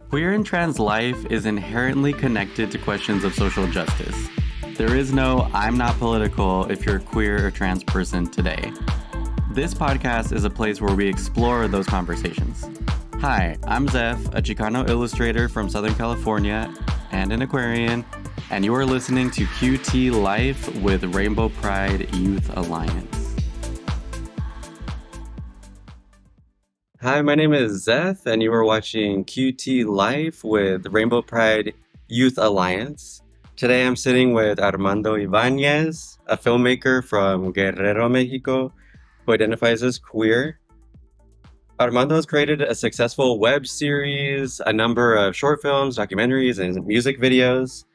Queer and trans life is inherently connected to questions of social justice. There is no I'm not political if you're a queer or trans person today. This podcast is a place where we explore those conversations. Hi, I'm Zef, a Chicano illustrator from Southern California and an Aquarian, and you are listening to QT Life with Rainbow Pride Youth Alliance. Hi, my name is Zef, and you are watching QT Life with Rainbow Pride Youth Alliance. Today I'm sitting with Armando Ibañez, a filmmaker from Guerrero, Mexico, who identifies as queer. Armando has created a successful web series, a number of short films, documentaries, and music videos,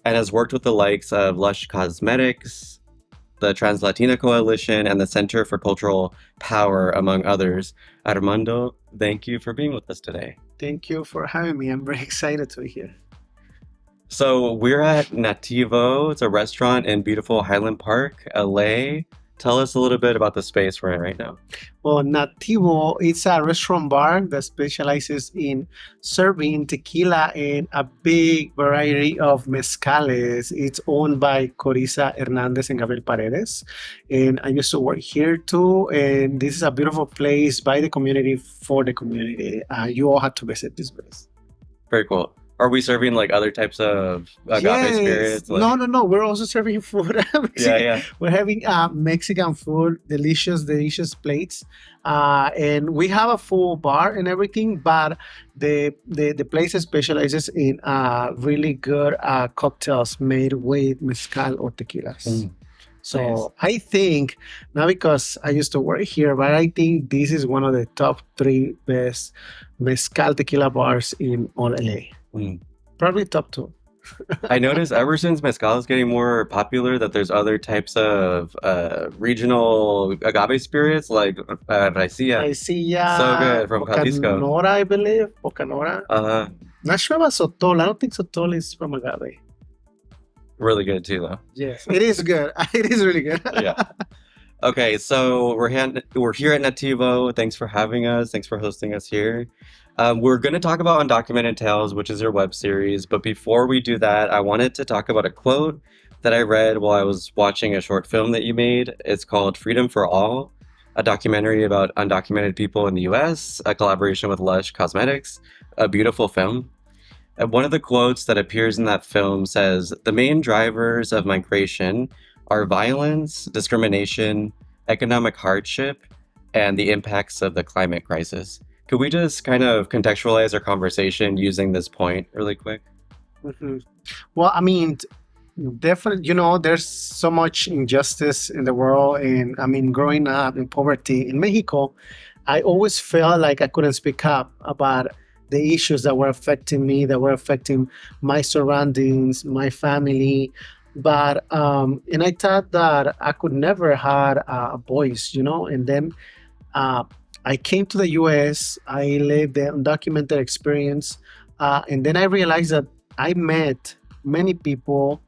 and has worked with the likes of Lush Cosmetics, the Trans Latina Coalition, and the Center for Cultural Power, among others. Armando, thank you for being with us today. Thank you for having me. I'm very excited to be here. So we're at Nativo. It's a restaurant in beautiful Highland Park, LA. Tell us a little bit about the space we're in right now. Well, Nativo, it's a restaurant bar that specializes in serving tequila and a big variety of mezcales. It's owned by Corisa Hernandez and Gabriel Paredes. And I used to work here too. And this is a beautiful place by the community for the community. You all have to visit this place. Very cool. Are we serving like other types of agave spirits? Like... No. We're also serving food. Yeah. We're having Mexican food, delicious plates. And we have a full bar and everything, but the place specializes in really good cocktails made with mezcal or tequilas. So nice. I think, not because I used to work here, but I think this is one of the top 3 best mezcal tequila bars in all LA. Probably top 2. I noticed ever since mezcal is getting more popular that there's other types of regional agave spirits like raicilla. Raicilla. So good from Jalisco. Bocanora, I believe. Bocanora. Not sure about Sotol. I don't think Sotol is from agave. Really good too, though. Yes, it is good. It is really good. Yeah. Okay, so we're here at Nativo. Thanks for having us. Thanks for hosting us here. We're going to talk about Undocumented Tales, which is your web series. But before we do that, I wanted to talk about a quote that I read while I was watching a short film that you made. It's called Freedom for All, a documentary about undocumented people in the U.S., a collaboration with Lush Cosmetics, a beautiful film. And one of the quotes that appears in that film says, "The main drivers of migration are violence, discrimination, economic hardship, and the impacts of the climate crisis." Could we just kind of contextualize our conversation using this point really quick? Mm-hmm. Well, I mean, definitely, there's so much injustice in the world. And I mean, growing up in poverty in Mexico, I always felt like I couldn't speak up about the issues that were affecting me, that were affecting my surroundings, my family. But, and I thought that I could never have a voice, and then, I came to the US, I lived the undocumented experience, and then I realized that I met many people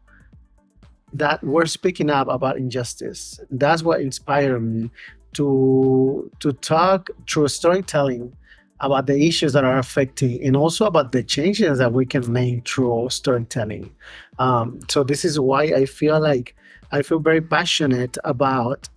that were speaking up about injustice. That's what inspired me to talk through storytelling about the issues that are affecting and also about the changes that we can make through storytelling. So this is why I feel very passionate about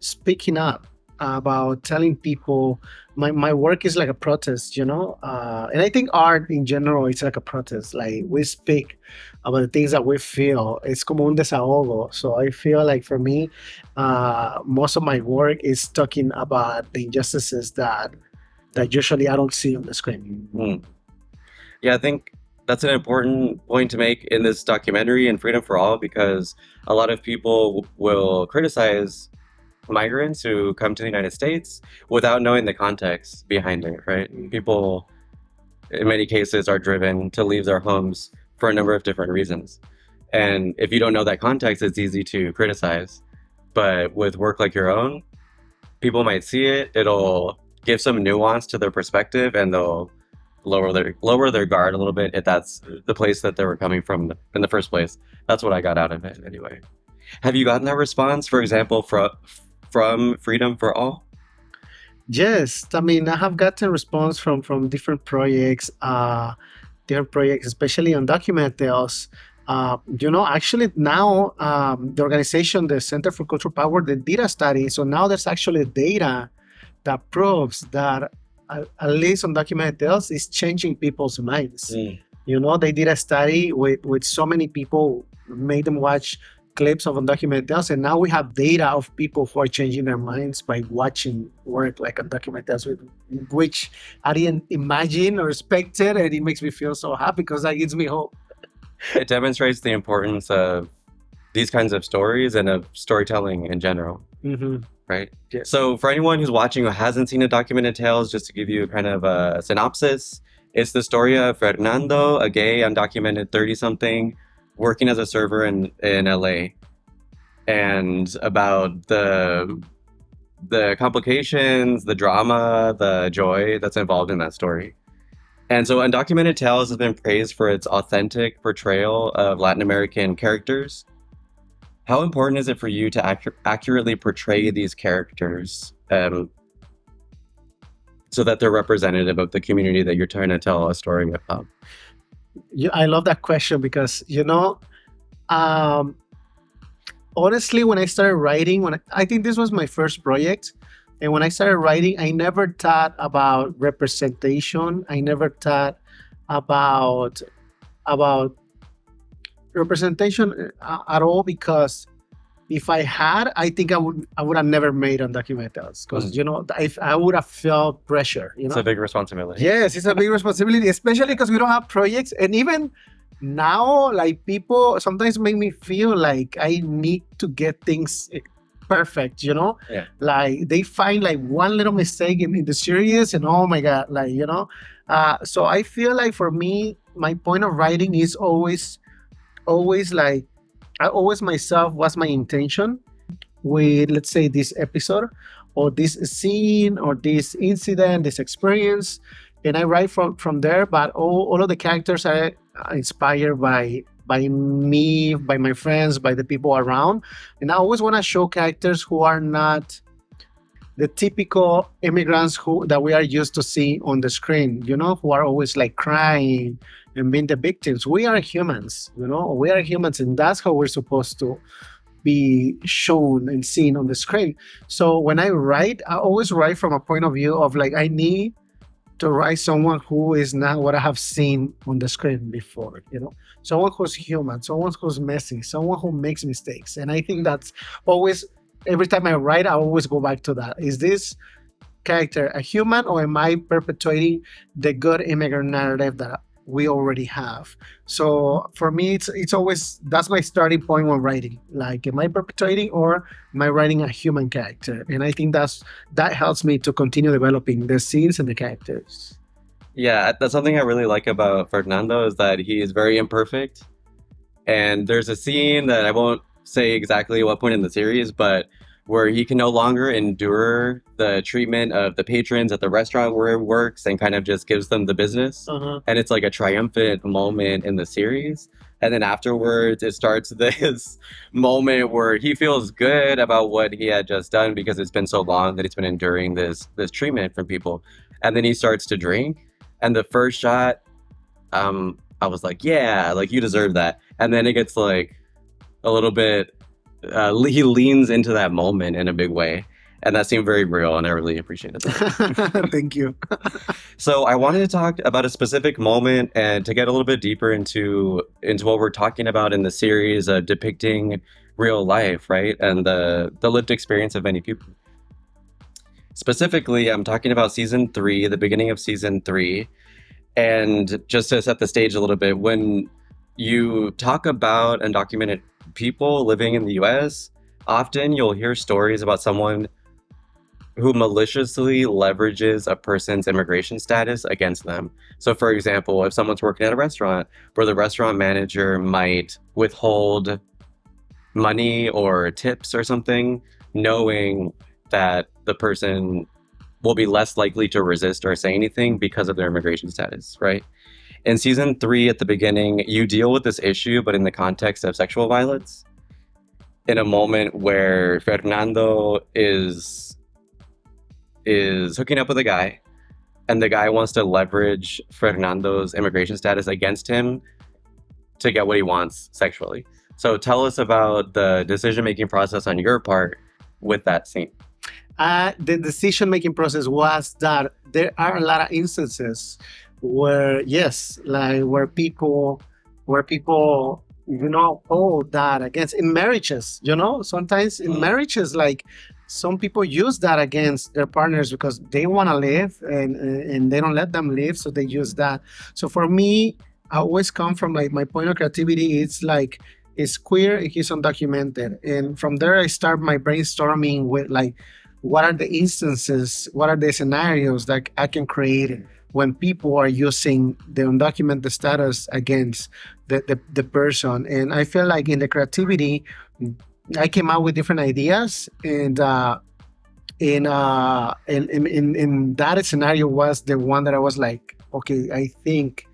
speaking up, about telling people my work is like a protest, and I think art in general is like a protest. Like we speak about the things that we feel. It's como un desahogo. So I feel like for me, most of my work is talking about the injustices that usually I don't see on the screen. Yeah, I think that's an important point to make in this documentary and Freedom for All, because a lot of people will criticize migrants who come to the United States without knowing the context behind it, right? People, in many cases, are driven to leave their homes for a number of different reasons. And if you don't know that context, it's easy to criticize. But with work like your own, people might see it, it'll give some nuance to their perspective, and they'll lower their guard a little bit if that's the place that they were coming from in the first place. That's what I got out of it anyway. Have you gotten that response, for example, from Freedom for All? Yes, I mean, I have gotten response from different projects, especially on document tales. Actually now the organization, the Center for Cultural Power, they did a study. So now there's actually data that proves that at least on documented tales is changing people's minds. Mm. They did a study with so many people, made them watch clips of undocumented tales, and now we have data of people who are changing their minds by watching work like undocumented tales, which I didn't imagine or expected, and it makes me feel so happy because that gives me hope. It demonstrates the importance of these kinds of stories and of storytelling in general, Mm-hmm. right? Yes. So for anyone who's watching who hasn't seen Undocumented Tales, just to give you kind of a synopsis, it's the story of Fernando, a gay, undocumented 30-something, working as a server in LA, and about the complications, the drama, the joy that's involved in that story. And so Undocumented Tales has been praised for its authentic portrayal of Latin American characters. How important is it for you to accurately portray these characters so that they're representative of the community that you're trying to tell a story about? I love that question because um, honestly, when I started writing, I think this was my first project, and when I started writing, I never thought about representation. I never thought about about representation at all, because if I had, I think I would have never made undocumented tales, because I would have felt pressure. It's a big responsibility. Yes, it's a big responsibility, especially because we don't have projects. And even now, like, people sometimes make me feel like I need to get things perfect, Yeah. Like they find like one little mistake in the series, and oh my God, like, so I feel like for me, my point of writing is always like, I always myself, what's my intention with, let's say, this episode or this scene or this incident, this experience, and I write from there. But all of the characters are inspired by me, by my friends, by the people around, and I always want to show characters who are not the typical immigrants who that we are used to see on the screen, who are always like crying and being the victims. We are humans, we are humans, and that's how we're supposed to be shown and seen on the screen. So when I write, I always write from a point of view of like, I need to write someone who is not what I have seen on the screen before, someone who's human, someone who's messy, someone who makes mistakes. And I think that's always, every time I write, I always go back to that. Is this character a human, or am I perpetuating the good immigrant narrative that we already have? So for me, it's always, that's my starting point when writing. Like, am I perpetuating, or am I writing a human character? And I think that helps me to continue developing the scenes and the characters. Yeah, that's something I really like about Fernando, is that he is very imperfect. And there's a scene that I won't say exactly what point in the series, but where he can no longer endure the treatment of the patrons at the restaurant where he works, and kind of just gives them the business. Uh-huh. And it's like a triumphant moment in the series. And then afterwards, it starts this moment where he feels good about what he had just done, because it's been so long that he's been enduring this treatment from people. And then he starts to drink. And the first shot, I was like, yeah, like, you deserve that. And then it gets like a little bit, he leans into that moment in a big way. And that seemed very real, and I really appreciated that. Thank you. So I wanted to talk about a specific moment, and to get a little bit deeper into what we're talking about in the series, depicting real life, right? And the lived experience of many people. Specifically, I'm talking about season 3, the beginning of season 3. And just to set the stage a little bit, when you talk about undocumented people living in the US, often you'll hear stories about someone who maliciously leverages a person's immigration status against them. So for example, if someone's working at a restaurant where the restaurant manager might withhold money or tips or something, knowing that the person will be less likely to resist or say anything because of their immigration status, right? In season 3, at the beginning, you deal with this issue, but in the context of sexual violence, in a moment where Fernando is is hooking up with a guy, and the guy wants to leverage Fernando's immigration status against him to get what he wants sexually. So tell us about the decision making process on your part with that scene. The decision making process was that there are a lot of instances where, yes, like where people, hold that against in marriages. Sometimes in marriages, like some people use that against their partners because they want to live, and they don't let them live, so they use that. So for me, I always come from like my point of creativity. It's like it's queer, it's undocumented, and from there I start my brainstorming with like what are the instances, what are the scenarios that I can create when people are using the undocumented status against the person. And I feel like in the creativity, I came out with different ideas, and in that scenario was the one that I was like, okay, I think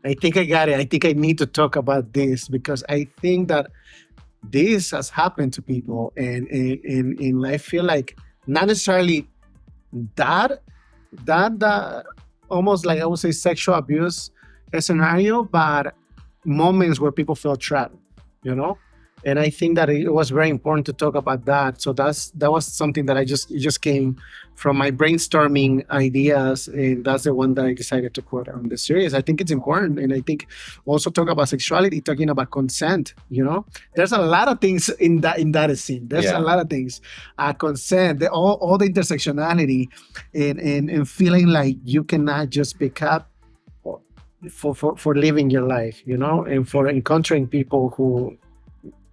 I got it. I think I need to talk about this because I think that this has happened to people, and I feel like not necessarily that that almost like I would say sexual abuse scenario, but moments where people feel trapped, you know. And I think that it was very important to talk about that. So that was something that it just came from my brainstorming ideas, and that's the one that I decided to put on the series. I think it's important, and I think also talk about sexuality, talking about consent. There's a lot of things in that scene. There's a Yeah. lot of things, consent, all the intersectionality, and feeling like you cannot just pick up for living your life, and for encountering people who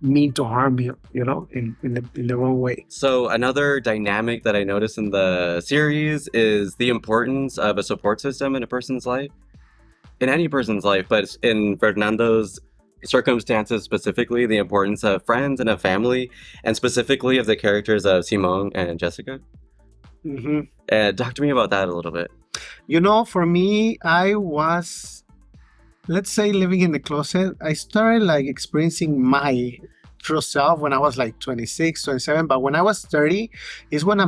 mean to harm you, in the wrong way. So another dynamic that I noticed in the series is the importance of a support system in a person's life, in any person's life, but in Fernando's circumstances specifically, the importance of friends and of family, and specifically of the characters of Simone and Jessica. hmm Talk to me about that a little bit. For me, I was, let's say, living in the closet. I started like experiencing my true self when I was like 26, 27. But when I was 30 is when I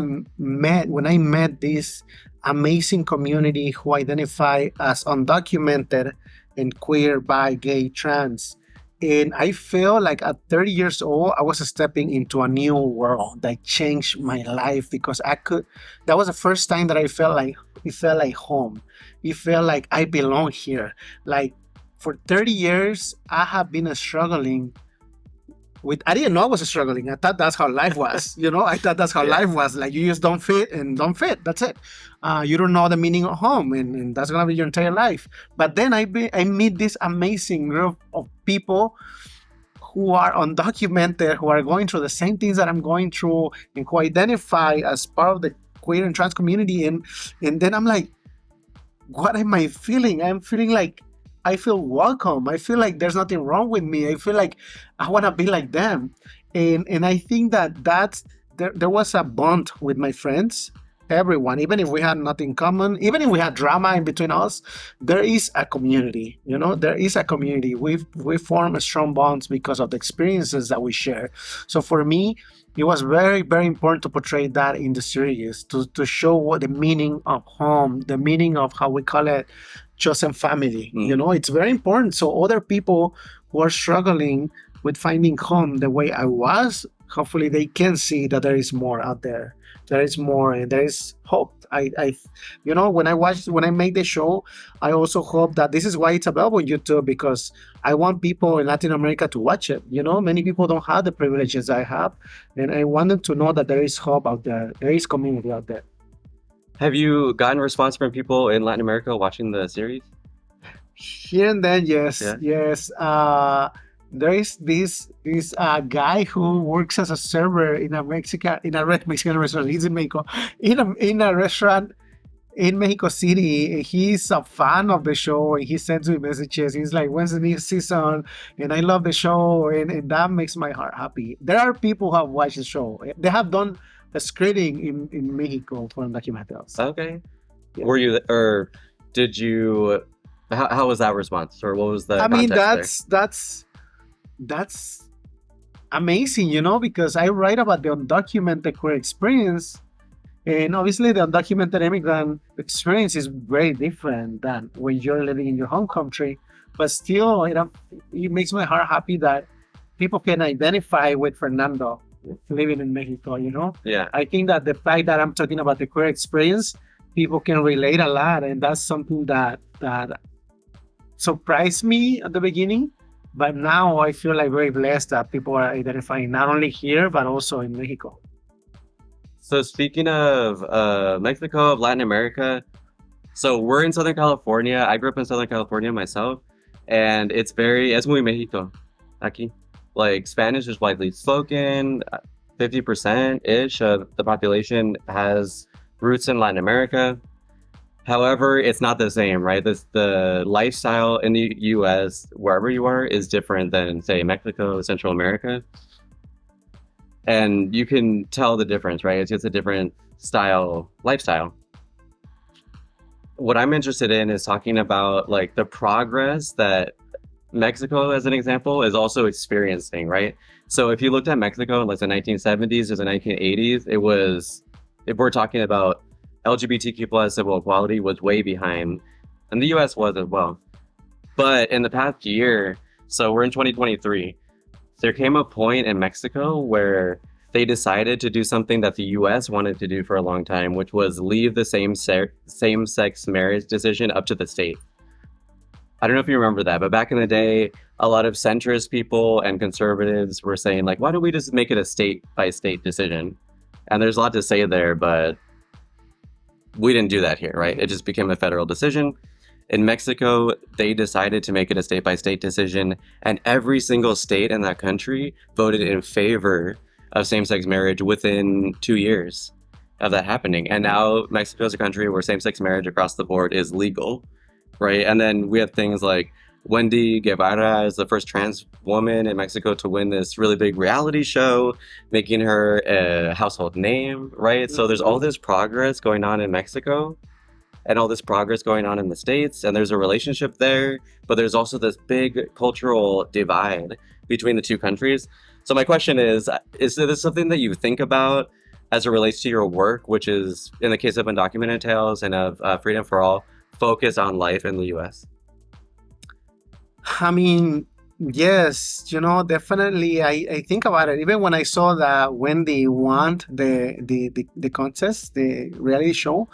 met this amazing community who identify as undocumented and queer, bi, gay, trans. And I feel like at 30 years old, I was stepping into a new world that changed my life because that was the first time that it felt like home. It felt like I belong here. Like for 30 years, I have been struggling I didn't know I was struggling. I thought that's how life was. I thought that's how Yeah. life was. Like you just don't fit and don't fit. That's it. You don't know the meaning of home, and that's gonna be your entire life. But then I meet this amazing group of people who are undocumented, who are going through the same things that I'm going through, and who identify as part of the queer and trans community. And then I'm like, what am I feeling? I'm feeling like I feel welcome. I feel like there's nothing wrong with me. I feel like I want to be like them. And I think there was a bond with my friends, everyone, even if we had nothing common, even if we had drama in between us, there is a community. There is a community. We form strong bonds because of the experiences that we share. So for me, it was very, very important to portray that in the series, to show what the meaning of home, the meaning of how we call it chosen family. It's very important. So other people who are struggling with finding home the way I was, hopefully they can see that there is more out there. There is more, and there is hope. When I make the show, I also hope that this is why it's available on YouTube, because I want people in Latin America to watch it. Many people don't have the privileges I have, and I want them to know that there is hope out there. There is community out there. Have you gotten a response from people in Latin America watching the series? Here and then, yes, Yeah. yes. There is this guy who works as a server in a Mexican restaurant. He's in Mexico, in a restaurant in Mexico City. He's a fan of the show, and he sends me messages. He's like, "When's the new season?" And I love the show, and that makes my heart happy. There are people who have watched the show. They have done a screening in Mexico for Undocumented Tales. Okay. Yeah. Were you, or did you, how was that response? Or what was the I mean, context that's amazing, because I write about the undocumented queer experience, And obviously, the undocumented immigrant experience is very different than when you're living in your home country. But still, it makes my heart happy that people can identify with Fernando living in Mexico. Yeah. I think that the fact that I'm talking about the queer experience, people can relate a lot, and that's something that surprised me at the beginning. But now I feel like very blessed that people are identifying not only here but also in Mexico. So speaking of Mexico, of Latin America, so we're in Southern California. I grew up in Southern California myself, and es muy México aquí. Like Spanish is widely spoken. 50% ish of the population has roots in Latin America. However, it's not the same, right? The lifestyle in the US, wherever you are, is different than, say, Mexico, Central America. And you can tell the difference, right? It's just a different lifestyle. What I'm interested in is talking about like the progress that Mexico, as an example, is also experiencing, right? So if you looked at Mexico in like the 1970s or the 1980s, if we're talking about LGBTQ plus civil equality, was way behind, and the US was as well. But in the past year, so we're in 2023, there came a point in Mexico where they decided to do something that the US wanted to do for a long time, which was leave the same-sex marriage decision up to the state. I don't know if you remember that, but back in the day, a lot of centrist people and conservatives were saying, like, why don't we just make it a state-by-state decision? And there's a lot to say there, but we didn't do that here, right? It just became a federal decision. In Mexico, they decided to make it a state-by-state decision, and every single state in that country voted in favor of same-sex marriage within 2 years of that happening. And now Mexico is a country where same-sex marriage across the board is legal, right? And then we have things like Wendy Guevara is the first trans woman in Mexico to win this really big reality show, making her a household name, right? So there's all this progress going on in Mexico and all this progress going on in the States, and there's a relationship there, but there's also this big cultural divide between the two countries. So my question is this something that you think about as it relates to your work, which is, in the case of Undocumented Tales and of Freedom for All, focus on life in the US? I mean, yes, definitely. I think about it. Even when I saw that Wendy won the contest, the reality show,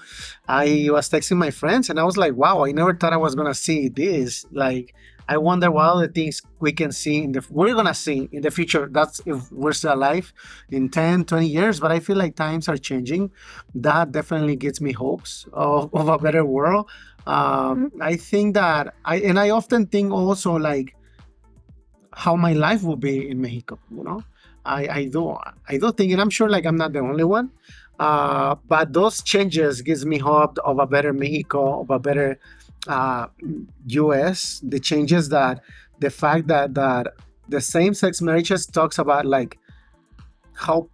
I was texting my friends and I was like, wow, I never thought I was gonna see this. Like, I wonder what other things we're gonna see in the future. That's if we're still alive in 10, 20 years. But I feel like times are changing. That definitely gives me hopes of a better world. I think that I often think also like how my life will be in Mexico. I do think, and I'm sure like I'm not the only one. But those changes gives me hope of a better Mexico, of a better US. The changes the fact that the same-sex marriages talks about like how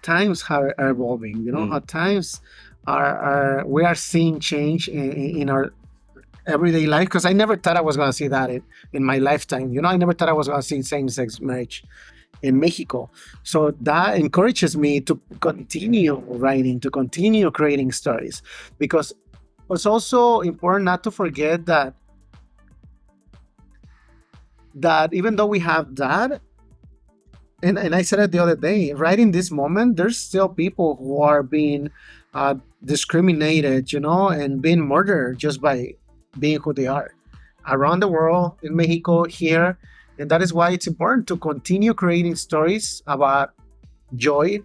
times are evolving. How times we are seeing change in our everyday life, because I never thought I was going to see that in my lifetime. I never thought I was going to see same-sex marriage in Mexico. So that encourages me to continue writing, to continue creating stories, because it's also important not to forget that even though we have that, and I said it the other day, right in this moment, there's still people who are being discriminated, and being murdered just by being who they are around the world, in Mexico, here. And that is why it's important to continue creating stories about joy,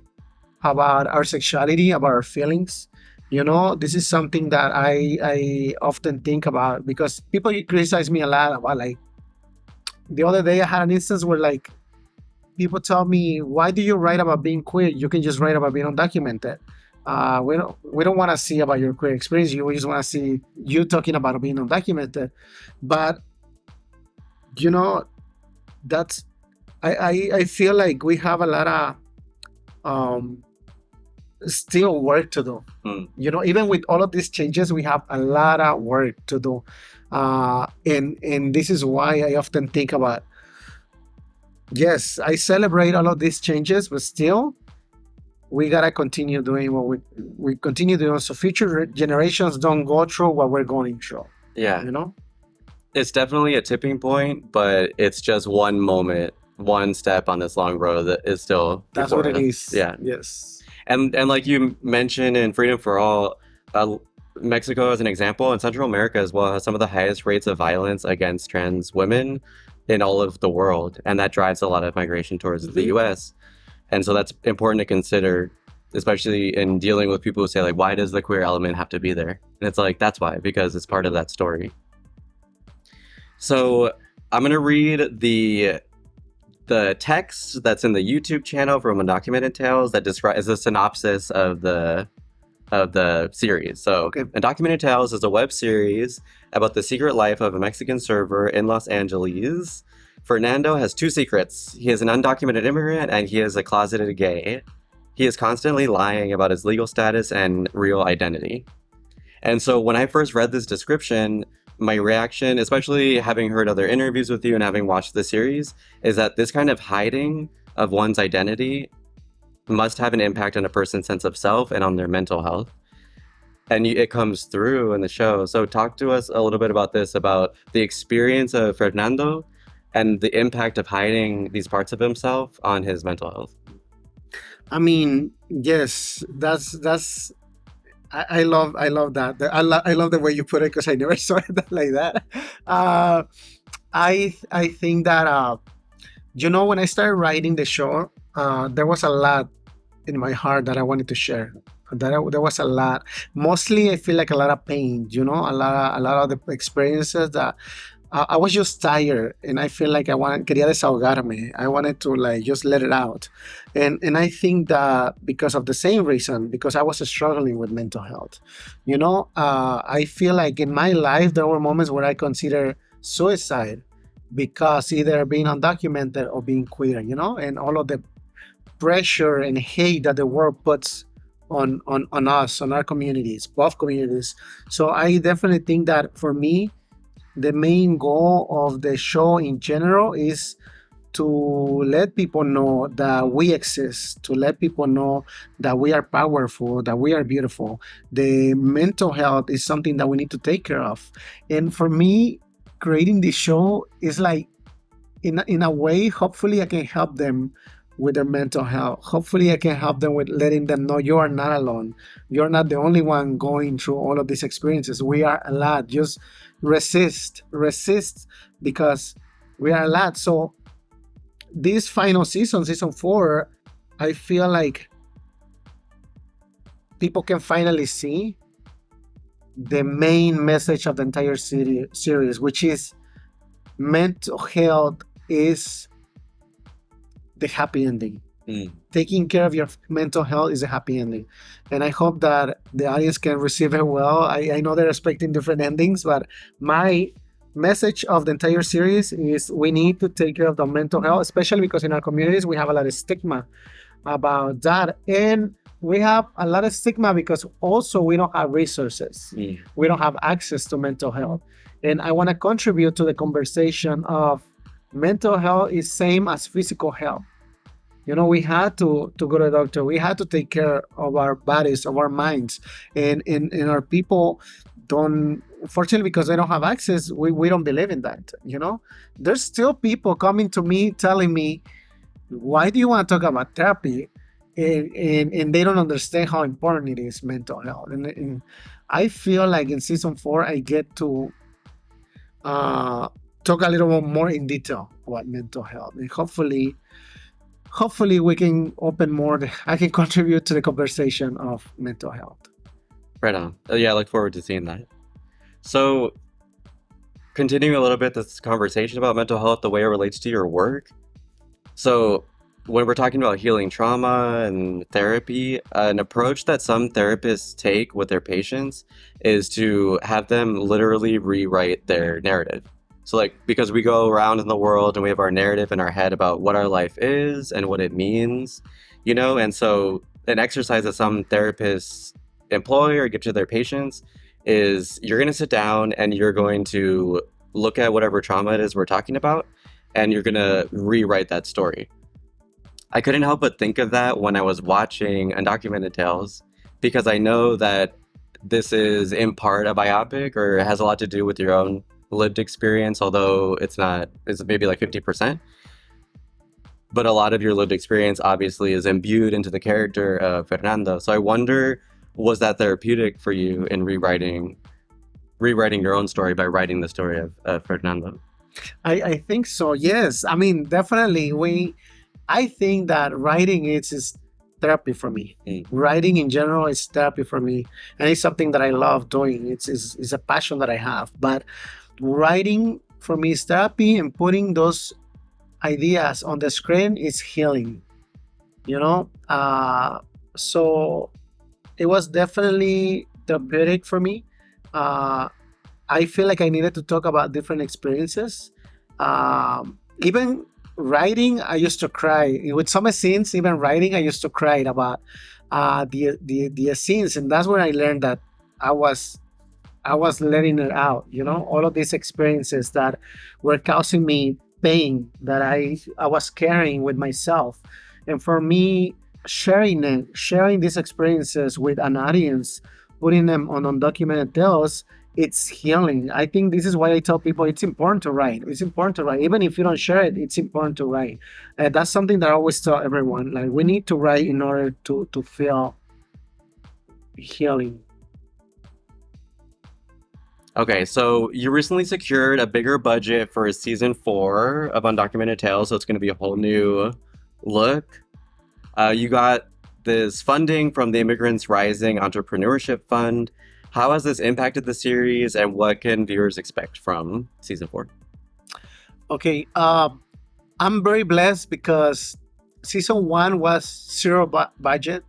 about our sexuality, about our feelings. This is something that I often think about, because people criticize me a lot about, like, the other day I had an instance where like people tell me, why do you write about being queer? You can just write about being undocumented. We don't want to see about your queer experience. We just want to see you talking about being undocumented. But that's I feel like we have a lot of still work to do. Even with all of these changes, we have a lot of work to do. And this is why I often think about, yes, I celebrate all of these changes, but still we gotta continue doing what we continue doing, so future generations don't go through what we're going through. Yeah, You know, it's definitely a tipping point, but it's just one moment, one step on this long road that is still that's what before it us. is. Yeah. Yes. And like you mentioned in Freedom for All, Mexico as an example, and Central America as well, has some of the highest rates of violence against trans women in all of the world, and that drives a lot of migration towards the Mhm. U.S. And so that's important to consider, especially in dealing with people who say like, "Why does the queer element have to be there?" And it's like, that's why, because it's part of that story. So I'm gonna read the text that's in the YouTube channel from Undocumented Tales that describes a synopsis of the series. So, Okay. Undocumented Tales is a web series about the secret life of a Mexican server in Los Angeles. Fernando has two secrets. He is an undocumented immigrant and he is a closeted gay. He is constantly lying about his legal status and real identity. And so when I first read this description, my reaction, especially having heard other interviews with you and having watched the series, is that this kind of hiding of one's identity must have an impact on a person's sense of self and on their mental health. And it comes through in the show. So talk to us a little bit about this, about the experience of Fernando and the impact of hiding these parts of himself on his mental health. I mean, yes, that's I love that. I love the way you put it, because I never saw it like that. Uh, I think that when I started writing the show, there was a lot in my heart that I wanted to share. There was a lot. Mostly, I feel like a lot of pain. A lot of the experiences that I was just tired, and I feel like quería desahogarme. I wanted to like just let it out, and I think that because of the same reason, because I was struggling with mental health. I feel like in my life there were moments where I consider suicide because either being undocumented or being queer. And all of the pressure and hate that the world puts on us, on our communities, both communities. So I definitely think that for me, the main goal of the show in general is to let people know that we exist, to let people know that we are powerful, that we are beautiful. The mental health is something that we need to take care of. And for me, creating this show is like, in a way, hopefully I can help them with their mental health. Hopefully I can help them with letting them know you are not alone. You're not the only one going through all of these experiences. We are a lot. Just resist, because we are a lot. So this final season, season 4, I feel like people can finally see the main message of the entire series, which is mental health is the happy ending. Taking care of your mental health is a happy ending. And I hope that the audience can receive it well. I know they're expecting different endings, but my message of the entire series is we need to take care of the mental health, especially because in our communities we have a lot of stigma about that. And we have a lot of stigma because also we don't have resources. We don't have access to mental health. And I want to contribute to the conversation of mental health is same as physical health. We had to go to the doctor. We had to take care of our bodies, of our minds. And our people don't, unfortunately, because they don't have access, we don't believe in that. There's still people coming to me telling me, why do you want to talk about therapy? And they don't understand how important it is, mental health. And I feel like in season 4, I get to talk a little bit more in detail about mental health. And hopefully we can open more. I can contribute to the conversation of mental health. Right on. Yeah, I look forward to seeing that. So, continuing a little bit this conversation about mental health, the way it relates to your work. So, when we're talking about healing trauma and therapy, an approach that some therapists take with their patients is to have them literally rewrite their narrative. So, like, because we go around in the world and we have our narrative in our head about what our life is and what it means, and so an exercise that some therapists employ or give to their patients is you're going to sit down and you're going to look at whatever trauma it is we're talking about, and you're going to rewrite that story. I couldn't help but think of that when I was watching Undocumented Tales, because I know that this is in part a biopic or it has a lot to do with your own lived experience, although it's not, it's maybe like 50%. But a lot of your lived experience obviously is imbued into the character of Fernando. So I wonder, was that therapeutic for you in rewriting your own story by writing the story of Fernando? I think so. Yes. I mean, definitely. I think that writing is therapy for me. Mm. Writing in general is therapy for me, and it's something that I love doing. It's a passion that I have. But writing for me is therapy, and putting those ideas on the screen is healing. You know. So it was definitely therapeutic for me. Uh, I feel like I needed to talk about different experiences. Even writing, I used to cry with some scenes. Even writing, I used to cry about the scenes, and that's when I learned that I was I was letting it out. You know, all of these experiences that were causing me pain that I was carrying with myself, and for me, sharing these experiences with an audience, putting them on undocumented tales, it's healing. I think this is why I tell people it's important to write. It's important to write, even if you don't share it. It's important to write. That's something that I always tell everyone. Like we need to write in order to feel healing. Okay, so you recently secured a bigger budget for season 4 of Undocumented Tales, so it's going to be a whole new look. You got this funding from the Immigrants Rising Entrepreneurship Fund. How has this impacted the series, and what can viewers expect from season 4? Okay, I'm very blessed because season one was zero budget.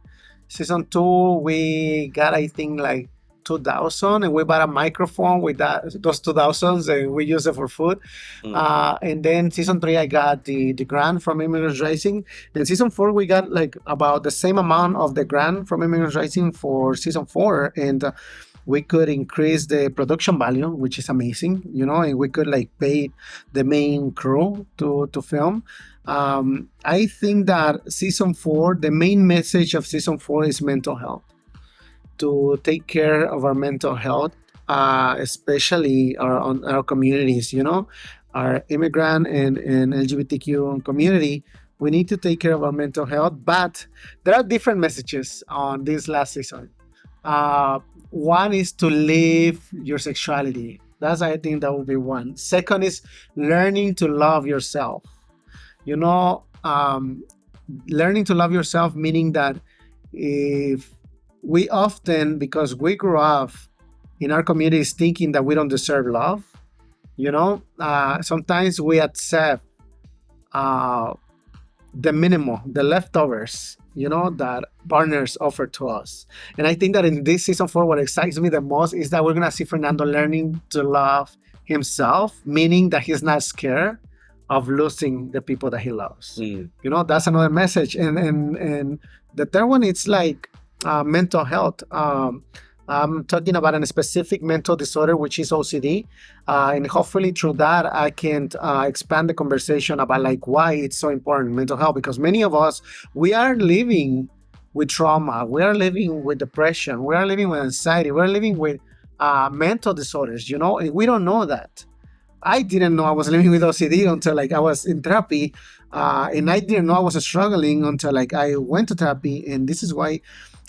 Season two, we got I think like 2,000, and we bought a microphone with those 2,000s, and we use it for food. Mm. And then season three, I got the grant from Immigrants Rising. Then season four, we got like about the same amount of the grant from Immigrants Rising for season four, and we could increase the production value, which is amazing, you know, and we could like pay the main crew to film. I think that season four, the main message of season four is mental health, to take care of our mental health, especially our communities, you know, our immigrant and LGBTQ community. We need to take care of our mental health, but there are different messages on this last season. Uh, One is to live your sexuality. That's, I think, that would be one. Second is learning to love yourself. You know, learning to love yourself, meaning that if we often, because we grew up in our communities thinking that we don't deserve love, you know, sometimes we accept uh, the minimum, the leftovers, you know, that partners offer to us. And I think that in this season four, what excites me the most is that we're gonna see Fernando learning to love himself, meaning that he's not scared of losing the people that he loves. Mm. You know, that's another message. And the third one, it's like mental health. I'm talking about a specific mental disorder, which is OCD, and hopefully through that I can expand the conversation about like why it's so important mental health. Because many of us, we are living with trauma, we are living with depression, we are living with anxiety, we're living with mental disorders, you know, and we don't know that. I didn't know I was living with OCD until like I was in therapy, and I didn't know I was struggling until like I went to therapy, and this is why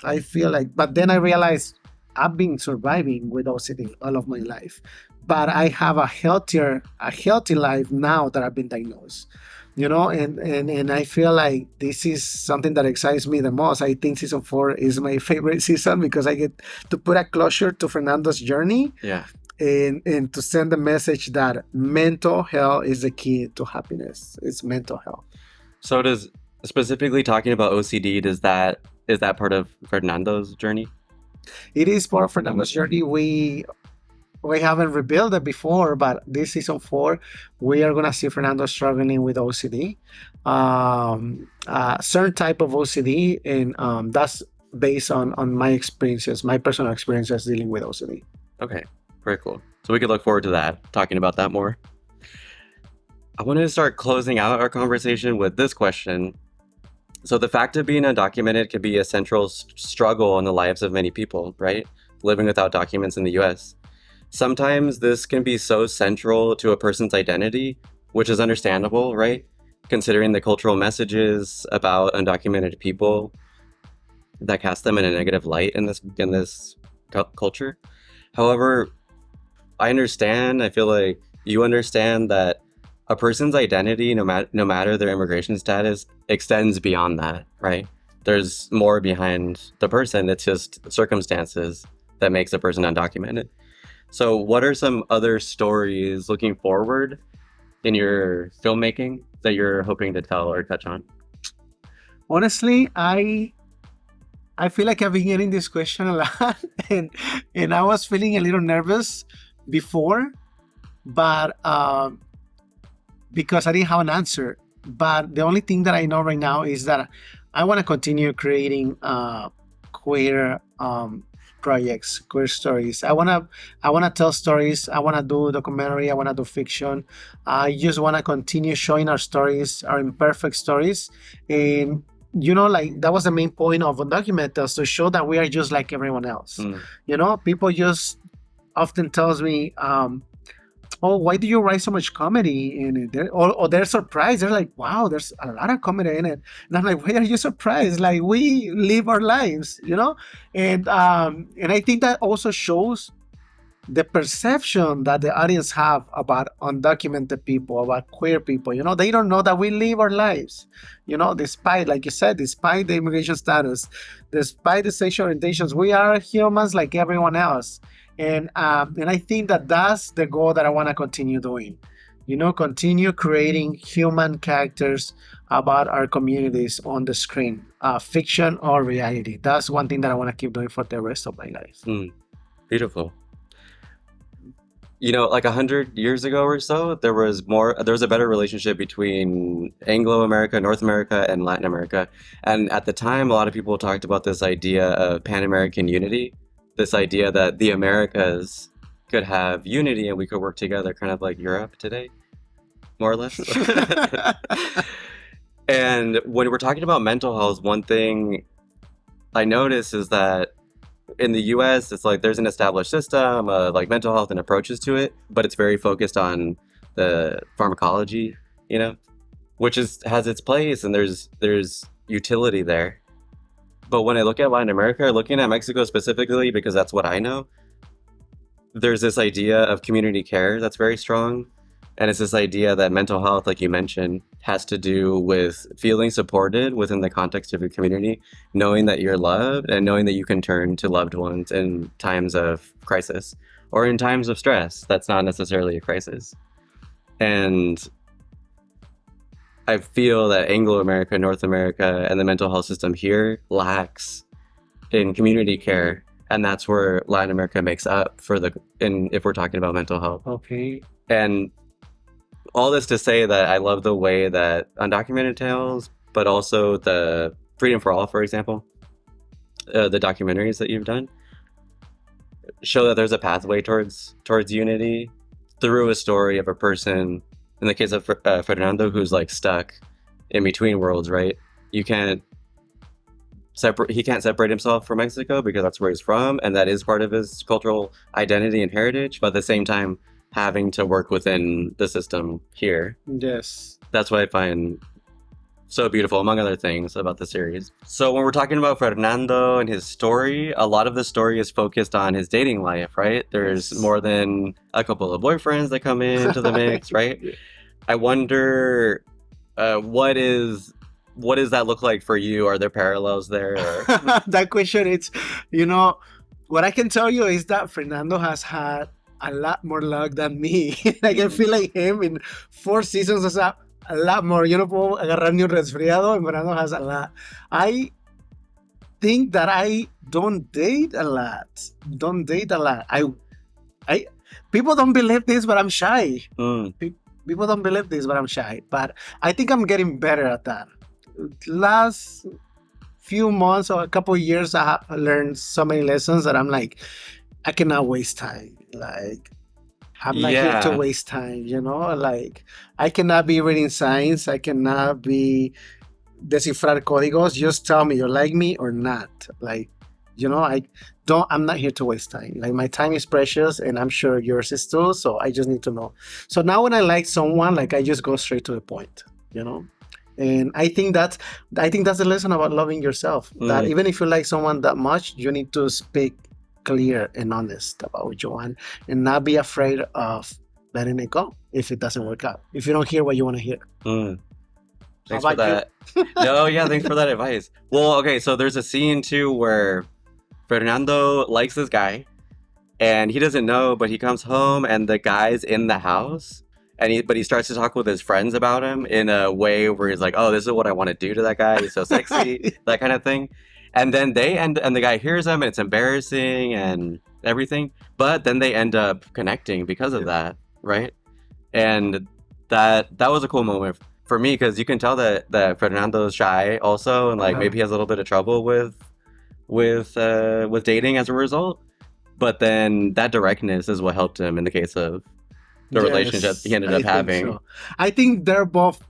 I feel like. But then I realized I've been surviving with OCD all of my life, but I have a healthy life now that I've been diagnosed. You know, and I feel like this is something that excites me the most. I think season four is my favorite season because I get to put a closure to Fernando's journey, Yeah. and to send the message that mental health is the key to happiness. It's mental health. So does, specifically talking about OCD, is that part of Fernando's journey? It is part of Fernando's journey. We haven't revealed it before, but this season four, we are gonna see Fernando struggling with OCD, certain type of OCD, and that's based on my experiences, my personal experiences dealing with OCD. Okay, very cool. So we could look forward to that, talking about that more. I wanted to start closing out our conversation with this question. So the fact of being undocumented could be a central struggle in the lives of many people, right? Living without documents in the US. Sometimes this can be so central to a person's identity, which is understandable, right? Considering the cultural messages about undocumented people that cast them in a negative light in this culture. However, I understand. I feel like you understand that a person's identity, no matter their immigration status, extends beyond that, right? There's more behind the person. It's just circumstances that makes a person undocumented. So, what are some other stories looking forward in your filmmaking that you're hoping to tell or touch on? Honestly, I feel like I've been getting this question a lot, and I was feeling a little nervous before, but because I didn't have an answer. But the only thing that I know right now is that I want to continue creating queer projects, queer stories. I wanna tell stories. I wanna do documentary. I wanna do fiction. I just wanna continue showing our stories, our imperfect stories, and like that was the main point of Undocumented Tales, to show that we are just like everyone else. Mm. People just often tells me, "Oh, why do you write so much comedy in it?" Or they're surprised. They're like, "Wow, there's a lot of comedy in it." And I'm like, "Why are you surprised? Like, we live our lives. And I think that also shows the perception that the audience have about undocumented people, about queer people. They don't know that we live our lives. Despite, like you said, despite the immigration status, despite the sexual orientations, we are humans like everyone else. And I think that that's the goal that I want to continue doing. Continue creating human characters about our communities on the screen, fiction or reality. That's one thing that I want to keep doing for the rest of my life. Beautiful. Like 100 years ago or so, there was a better relationship between Anglo America, North America, and Latin America. And at the time, a lot of people talked about this idea of Pan-American unity, this idea that the Americas could have unity and we could work together, kind of like Europe today, more or less. And when we're talking about mental health, one thing I notice is that in the US, it's like there's an established system of like mental health and approaches to it, but it's very focused on the pharmacology, which has its place, and there's utility there. But when I look at Latin America, looking at Mexico specifically, because that's what I know, there's this idea of community care that's very strong. And it's this idea that mental health, like you mentioned, has to do with feeling supported within the context of your community, knowing that you're loved and knowing that you can turn to loved ones in times of crisis or in times of stress. That's not necessarily a crisis. And I feel that Anglo America, North America, and the mental health system here lacks in community care. And that's where Latin America makes up if we're talking about mental health. Okay. And all this to say that I love the way that Undocumented Tales, but also the Freedom for All, for example, the documentaries that you've done, show that there's a pathway towards unity through a story of a person. In the case of Fernando, who's like stuck in between worlds, right? He can't separate himself from Mexico because that's where he's from, and that is part of his cultural identity and heritage. But at the same time, having to work within the system here. Yes. That's what I find so beautiful, among other things, about the series. So when we're talking about Fernando and his story, a lot of the story is focused on his dating life, right? There's more than a couple of boyfriends that come into the mix, right? I wonder, what does that look like for you? Are there parallels there? That question, what I can tell you is that Fernando has had a lot more luck than me. Like, I feel like him in 4 seasons has a lot more. Puedo agarrar ni un resfriado, and Fernando has a lot. I think that I don't date a lot. People don't believe this, but I'm shy. People don't believe this, but I'm shy. But I think I'm getting better at that. Last few months or a couple of years, I have learned so many lessons that I'm like, I cannot waste time. Like, I'm not here to waste time, Like, I cannot be reading signs. I cannot be descifrar códigos. Just tell me you like me or not. Like, I'm not here to waste time. Like, my time is precious, and I'm sure yours is too. So I just need to know. So now when I like someone, like, I just go straight to the point, you know? And I think that's the lesson about loving yourself. That even if you like someone that much, you need to speak clear and honest about what you want, and not be afraid of letting it go if it doesn't work out. If you don't hear what you want to hear. Mm. Thanks How for about that. No, yeah, thanks for that advice. Well, okay, so there's a scene too where Fernando likes this guy, and he doesn't know, but he comes home and the guy's in the house, but he starts to talk with his friends about him in a way where he's like, "Oh, this is what I want to do to that guy. He's so sexy," that kind of thing. And then and the guy hears him, and it's embarrassing and everything. But then they end up connecting because of that, right? And that was a cool moment for me, because you can tell that Fernando's shy also, and like maybe he has a little bit of trouble with dating as a result. But then that directness is what helped him in the case of the relationship he ended up having. So. I think they're both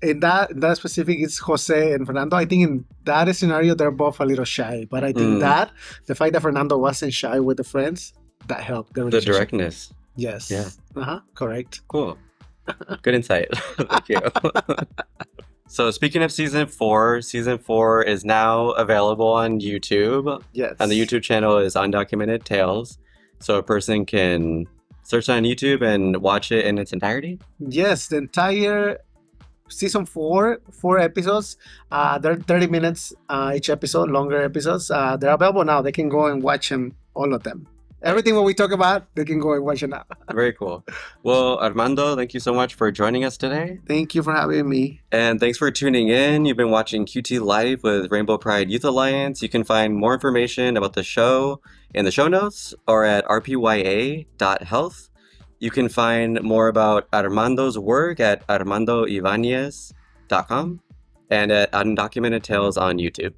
in that specific. It's Jose and Fernando. I think in that scenario they're both a little shy, but I think that the fact that Fernando wasn't shy with the friends, that helped the relationship. The directness. Yes. Yeah. Correct. Cool. Good insight. Thank you. So speaking of season 4 is now available on YouTube. Yes. And the YouTube channel is Undocumented Tales. So a person can search on YouTube and watch it in its entirety? Yes, the entire season 4 episodes. They're 30 minutes each episode, longer episodes. They're available now. They can go and watch them, all of them. Everything what we talk about, they can go and watch it now. Very cool. Well, Armando, thank you so much for joining us today. Thank you for having me. And thanks for tuning in. You've been watching QT Live with Rainbow Pride Youth Alliance. You can find more information about the show in the show notes or at rpya.health. You can find more about Armando's work at armandoibañez.com and at Undocumented Tales on YouTube.